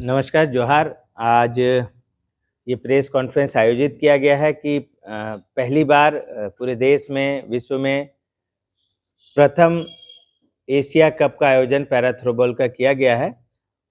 नमस्कार, जोहार। आज ये प्रेस कॉन्फ्रेंस आयोजित किया गया है कि पहली बार पूरे देश में, विश्व में प्रथम एशिया कप का आयोजन पैरा थ्रोबॉल का किया गया है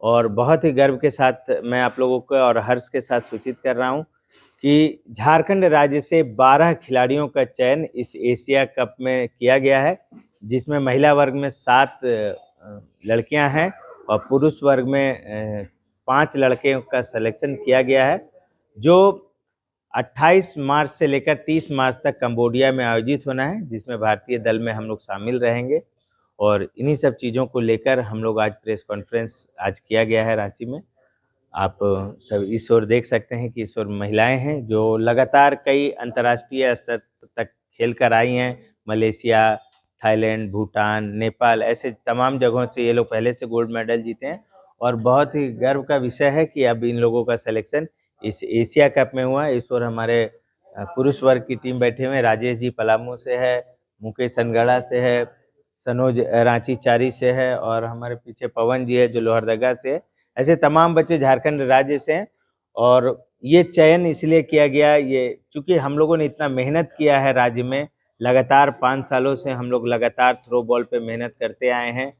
और बहुत ही गर्व के साथ मैं आप लोगों को और हर्ष के साथ सूचित कर रहा हूं कि झारखंड राज्य से 12 खिलाड़ियों का चयन इस एशिया कप में किया गया है, जिसमें महिला वर्ग में 7 लड़कियां हैं और पुरुष वर्ग में 5 लड़के का सिलेक्शन किया गया है, जो 28 मार्च से लेकर 30 मार्च तक कंबोडिया में आयोजित होना है, जिसमें भारतीय दल में हम लोग शामिल रहेंगे। और इन्हीं सब चीज़ों को लेकर हम लोग आज प्रेस कॉन्फ्रेंस आज किया गया है रांची में। आप सब इस ओर देख सकते हैं कि इस ओर महिलाएं हैं जो लगातार कई अंतर्राष्ट्रीय स्तर तक खेल कर आई हैं। मलेशिया, थाईलैंड, भूटान, नेपाल, ऐसे तमाम जगहों से ये लोग पहले से गोल्ड मेडल जीते हैं और बहुत ही गर्व का विषय है कि अब इन लोगों का सिलेक्शन इस एशिया कप में हुआ। इस ओर हमारे पुरुष वर्ग की टीम बैठे हुए हैं। राजेश जी पलामू से है, मुकेश सनगढ़ा से है, सनोज रांची चारी से है और हमारे पीछे पवन जी है जो लोहरदगा से है। ऐसे तमाम बच्चे झारखंड राज्य से हैं और ये चयन इसलिए किया गया, ये चूंकि हम लोगों ने इतना मेहनत किया है राज्य में, लगातार 5 सालों से हम लोग लगातार थ्रो बॉल पे मेहनत करते आए हैं।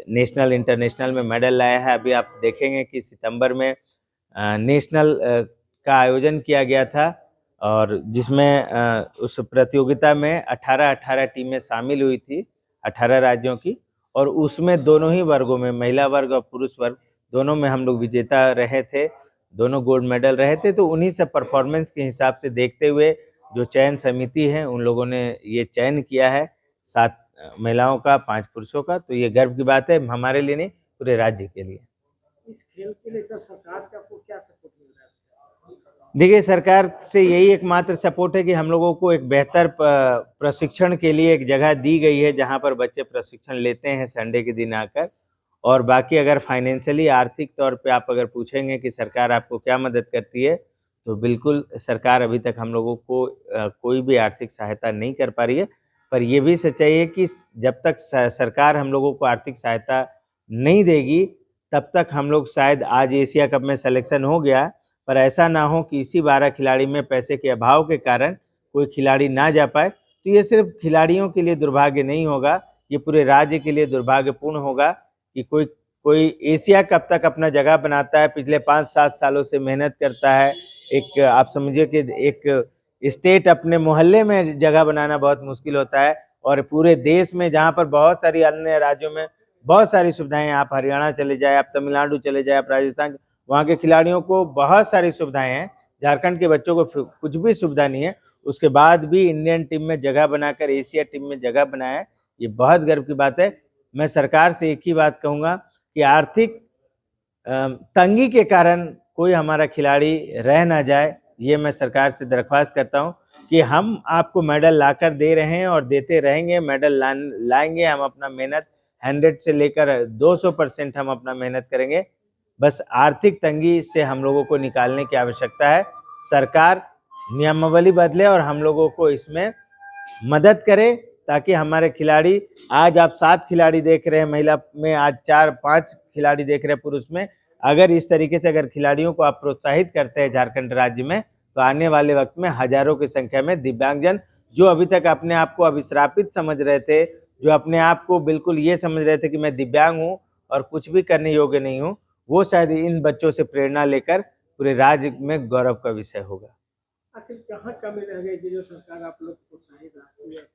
नेशनल इंटरनेशनल में मेडल लाया है। अभी आप देखेंगे कि सितंबर में नेशनल का आयोजन किया गया था और जिसमें उस प्रतियोगिता में 18 टीमें शामिल हुई थी, 18 राज्यों की, और उसमें दोनों ही वर्गों में, महिला वर्ग और पुरुष वर्ग दोनों में हम लोग विजेता रहे थे, दोनों गोल्ड मेडल रहे थे। तो उन्हीं सब परफॉर्मेंस के हिसाब से देखते हुए जो चयन समिति है उन लोगों ने ये चयन किया है 7 महिलाओं का, 5 पुरुषों का। तो ये गर्व की बात है हमारे लिए नहीं, पूरे राज्य के लिए। इस खेल के लिए सर सरकार का आपको क्या सपोर्ट मिल रहा है? देखिए, सरकार से यही एकमात्र सपोर्ट है कि हम लोगों को एक बेहतर प्रशिक्षण के लिए एक जगह दी गई है जहां पर बच्चे प्रशिक्षण लेते हैं संडे के दिन आकर। और बाकी अगर फाइनेंशियली, आर्थिक तौर पे आप अगर पूछेंगे कि सरकार आपको क्या मदद करती है, तो बिल्कुल सरकार अभी तक हम लोगों को कोई भी आर्थिक सहायता नहीं कर पा रही है। पर ये भी सच्चाई है कि जब तक सरकार हम लोगों को आर्थिक सहायता नहीं देगी तब तक हम लोग, शायद आज एशिया कप में सिलेक्शन हो गया पर ऐसा ना हो कि इसी 12 खिलाड़ी में पैसे के अभाव के कारण कोई खिलाड़ी ना जा पाए। तो ये सिर्फ खिलाड़ियों के लिए दुर्भाग्य नहीं होगा, ये पूरे राज्य के लिए दुर्भाग्यपूर्ण होगा कि कोई एशिया कप तक अपना जगह बनाता है, पिछले 5-7 सालों से मेहनत करता है। एक आप समझिए कि एक स्टेट अपने मोहल्ले में जगह बनाना बहुत मुश्किल होता है और पूरे देश में जहाँ पर बहुत सारी अन्य राज्यों में बहुत सारी सुविधाएं, आप हरियाणा चले जाए, आप तमिलनाडु चले जाए, आप राजस्थान, वहाँ के खिलाड़ियों को बहुत सारी सुविधाएं हैं। झारखंड के बच्चों को कुछ भी सुविधा नहीं है, उसके बाद भी इंडियन टीम में जगह बनाकर एशिया टीम में जगह बनाया है, ये बहुत गर्व की बात है। मैं सरकार से एक ही बात कहूँगा कि आर्थिक तंगी के कारण कोई हमारा खिलाड़ी रह ना जाए, ये मैं सरकार से दरख्वास्त करता हूँ कि हम आपको मेडल लाकर दे रहे हैं और देते रहेंगे, मेडल लाएंगे। हम अपना मेहनत 100 से लेकर 200% हम अपना मेहनत करेंगे। बस आर्थिक तंगी से हम लोगों को निकालने की आवश्यकता है। सरकार नियमावली बदले और हम लोगों को इसमें मदद करे ताकि हमारे खिलाड़ी, आज आप 7 खिलाड़ी देख रहे हैं महिला में, आज 4-5 खिलाड़ी देख रहे हैं पुरुष में। अगर इस तरीके से अगर खिलाड़ियों को आप प्रोत्साहित करते हैं झारखंड राज्य में, तो आने वाले वक्त में हजारों की संख्या में दिव्यांगजन, जो अभी तक अपने आप को अभिश्रापित समझ रहे थे, जो अपने आप को बिल्कुल ये समझ रहे थे कि मैं दिव्यांग हूँ और कुछ भी करने योग्य नहीं हूँ, वो शायद इन बच्चों से प्रेरणा लेकर पूरे राज्य में गौरव का विषय होगा। आखिर कहाँ कमी रह गई जो सरकार आप लोग प्रोत्साहित राशि?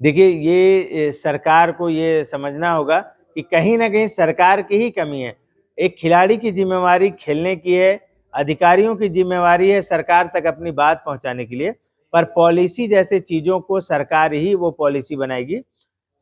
देखिए, ये सरकार को ये समझना होगा कि कहीं ना कहीं सरकार की ही कमी है। एक खिलाड़ी की जिम्मेवारी खेलने की है, अधिकारियों की जिम्मेवारी है सरकार तक अपनी बात पहुंचाने के लिए, पर पॉलिसी जैसे चीजों को सरकार ही वो पॉलिसी बनाएगी।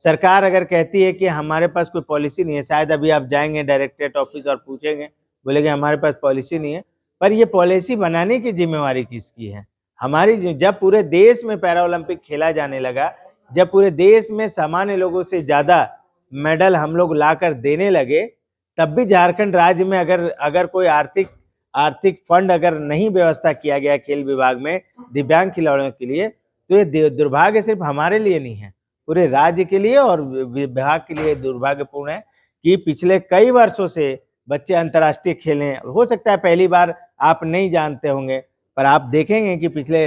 सरकार अगर कहती है कि हमारे पास कोई पॉलिसी नहीं है, शायद अभी आप जाएंगे डायरेक्टरेट ऑफिस और पूछेंगे, बोलेंगे हमारे पास पॉलिसी नहीं है, पर ये पॉलिसी बनाने की जिम्मेवारी किसकी है? हमारी। जब पूरे देश में पैरा ओलंपिक खेला जाने लगा, जब पूरे देश में सामान्य लोगों से ज्यादा मेडल हम लोग लाकर देने लगे, तब भी झारखंड राज्य में अगर कोई आर्थिक फंड अगर नहीं व्यवस्था किया गया खेल विभाग में दिव्यांग खिलाड़ियों के लिए, तो ये दुर्भाग्य सिर्फ हमारे लिए नहीं है, पूरे राज्य के लिए और विभाग के लिए दुर्भाग्यपूर्ण है कि पिछले कई वर्षों से बच्चे अंतर्राष्ट्रीय खेलें। हो सकता है पहली बार आप नहीं जानते होंगे, पर आप देखेंगे कि पिछले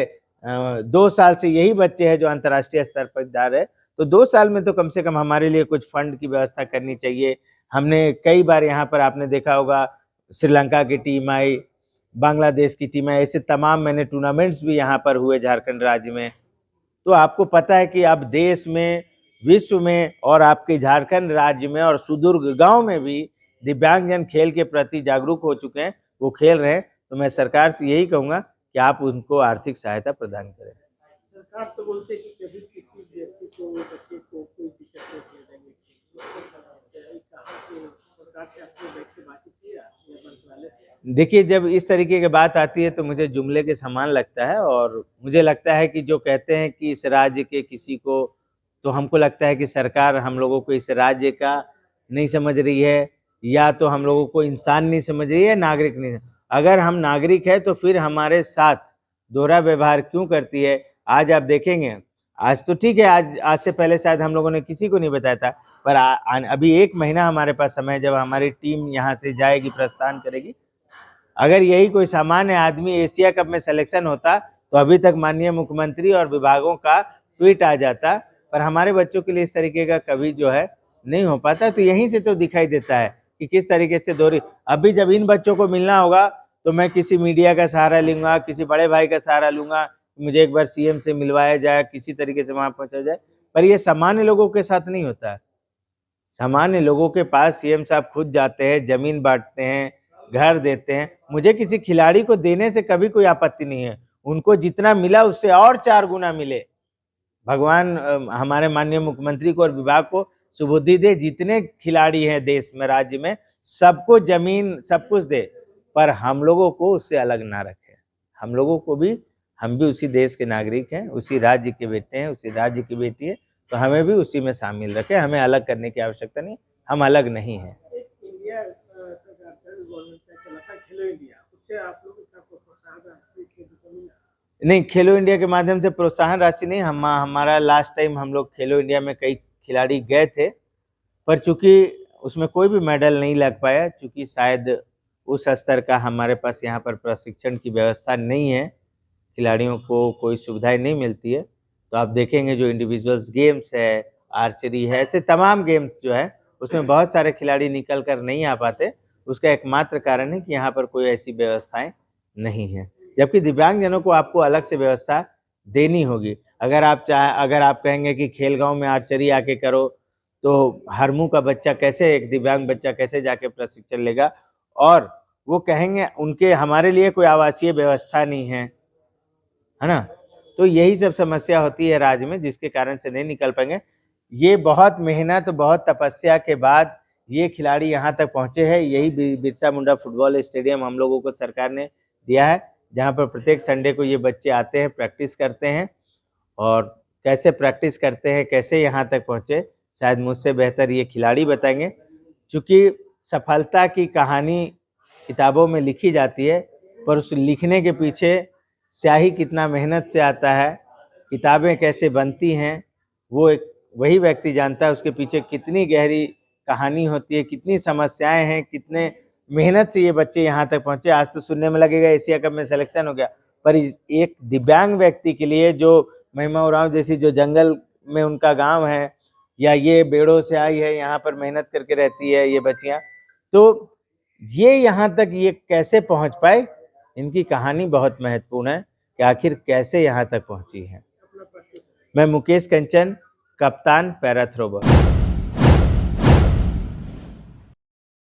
2 साल से यही बच्चे हैं जो अंतर्राष्ट्रीय स्तर पर जा रहे हैं। तो 2 साल में तो कम से कम हमारे लिए कुछ फंड की व्यवस्था करनी चाहिए। हमने कई बार यहाँ पर आपने देखा होगा श्रीलंका की टीम आई, बांग्लादेश की टीम आई, ऐसे तमाम मैंने टूर्नामेंट्स भी यहाँ पर हुए झारखंड राज्य में। तो आपको पता है कि अब देश में, विश्व में और आपके झारखंड राज्य में और सुदूर गांव में भी दिव्यांगजन खेल के प्रति जागरूक हो चुके हैं, वो खेल रहे हैं। तो मैं सरकार से यही कहूँगा कि आप उनको आर्थिक सहायता प्रदान करें। सरकार तो बोलते हैं कि कभी किसी व्यक्ति को, बच्चे को कोई दिक्कत नहीं होने देंगे। कहाँ से सरकार से आपने बैठ के बातचीत की या मंत्रालय से? देखिए, जब इस तरीके की बात आती है तो मुझे जुमले के समान लगता है, और मुझे लगता है कि जो कहते हैं कि इस राज्य के किसी को, तो हमको लगता है कि सरकार हम लोगों को इस राज्य का नहीं समझ रही है, या तो हम लोगों को इंसान नहीं समझ रही है, नागरिक नहीं। अगर हम नागरिक है तो फिर हमारे साथ दोहरा व्यवहार क्यों करती है? आज आप देखेंगे, आज तो ठीक है, आज से पहले शायद हम लोगों ने किसी को नहीं बताया था, पर अभी 1 महीना हमारे पास समय है, जब हमारी टीम यहाँ से जाएगी, प्रस्थान करेगी। अगर यही कोई सामान्य आदमी एशिया कप में सिलेक्शन होता तो अभी तक माननीय मुख्यमंत्री और विभागों का ट्वीट आ जाता, पर हमारे बच्चों के लिए इस तरीके का कभी जो है नहीं हो पाता। तो यहीं से तो दिखाई देता है कि किस तरीके से दोहरी। अभी जब इन बच्चों को मिलना होगा तो मैं किसी मीडिया का सहारा लूंगा, किसी बड़े भाई का सहारा लूंगा, मुझे एक बार सीएम से मिलवाया जाए, किसी तरीके से वहां पहुंचा जाए। पर ये सामान्य लोगों के साथ नहीं होता है। सामान्य लोगों के पास सीएम साहब खुद जाते हैं, जमीन बांटते हैं, घर देते हैं। मुझे किसी खिलाड़ी को देने से कभी कोई आपत्ति नहीं है, उनको जितना मिला उससे और 4 गुना मिले। भगवान हमारे माननीय मुख्यमंत्री को और विभाग को सुबुद्धि दे, जितने खिलाड़ी हैं देश में, राज्य में, सबको जमीन सब कुछ दे, पर हम लोगों को उससे अलग ना रखे। हम लोगों को भी, हम भी उसी देश के नागरिक हैं, उसी राज्य के बेटे हैं, उसी राज्य की बेटी है, तो हमें भी उसी में शामिल रखें। हमें अलग करने की आवश्यकता नहीं, हम अलग नहीं हैं। इंडिया सरकार का गवर्नमेंट का चला था खेलो इंडिया, उससे आप लोगों का प्रोत्साहन राशि को मिला? नहीं, खेलो इंडिया के माध्यम से प्रोत्साहन राशि नहीं। हमारा लास्ट टाइम हम लोग खेलो इंडिया में कई खिलाड़ी गए थे, पर चूंकि उसमें कोई भी मेडल नहीं लग पाया, चूंकि शायद उस स्तर का हमारे पास यहाँ पर प्रशिक्षण की व्यवस्था नहीं है, खिलाड़ियों को कोई सुविधाएं नहीं मिलती है। तो आप देखेंगे जो इंडिविजुअल्स गेम्स है, आर्चरी है, ऐसे तमाम गेम्स जो है उसमें बहुत सारे खिलाड़ी निकल कर नहीं आ पाते। उसका एकमात्र कारण है कि यहाँ पर कोई ऐसी व्यवस्थाएं नहीं है, जबकि दिव्यांगजनों को आपको अलग से व्यवस्था देनी होगी। अगर आप कहेंगे कि खेलगांव में आर्चरी आके करो, तो हर मुँह का बच्चा कैसे, एक दिव्यांग बच्चा कैसे जाके प्रशिक्षण लेगा? और वो कहेंगे उनके, हमारे लिए कोई आवासीय व्यवस्था नहीं है ना? तो यही सब समस्या होती है राज्य में, जिसके कारण से नहीं निकल पाएंगे। ये बहुत मेहनत, बहुत तपस्या के बाद ये खिलाड़ी यहाँ तक पहुँचे हैं। यही बिरसा मुंडा फुटबॉल स्टेडियम हम लोगों को सरकार ने दिया है, जहाँ पर प्रत्येक संडे को ये बच्चे आते हैं, प्रैक्टिस करते हैं। और कैसे प्रैक्टिस करते हैं, कैसे यहाँ तक पहुँचे, शायद मुझसे बेहतर ये खिलाड़ी बताएंगे। चूँकि सफलता की कहानी किताबों में लिखी जाती है, पर उस लिखने के पीछे स्याही कितना मेहनत से आता है, किताबें कैसे बनती हैं, वो एक वही व्यक्ति जानता है। उसके पीछे कितनी गहरी कहानी होती है, कितनी समस्याएं हैं, कितने मेहनत से ये बच्चे यहाँ तक पहुँचे। आज तो सुनने में लगेगा एशिया कप में सिलेक्शन हो गया, पर एक दिव्यांग व्यक्ति के लिए, जो महिमा उरांव जैसी जो जंगल में उनका गाँव है, या ये बेड़ों से आई है, यहाँ पर मेहनत करके रहती है ये बच्चियाँ, तो ये यहाँ तक ये कैसे पहुँच पाए, इनकी कहानी बहुत महत्वपूर्ण है कि आखिर कैसे यहाँ तक पहुँची है। मैं मुकेश कंचन, कप्तान पैरा थ्रोबॉल।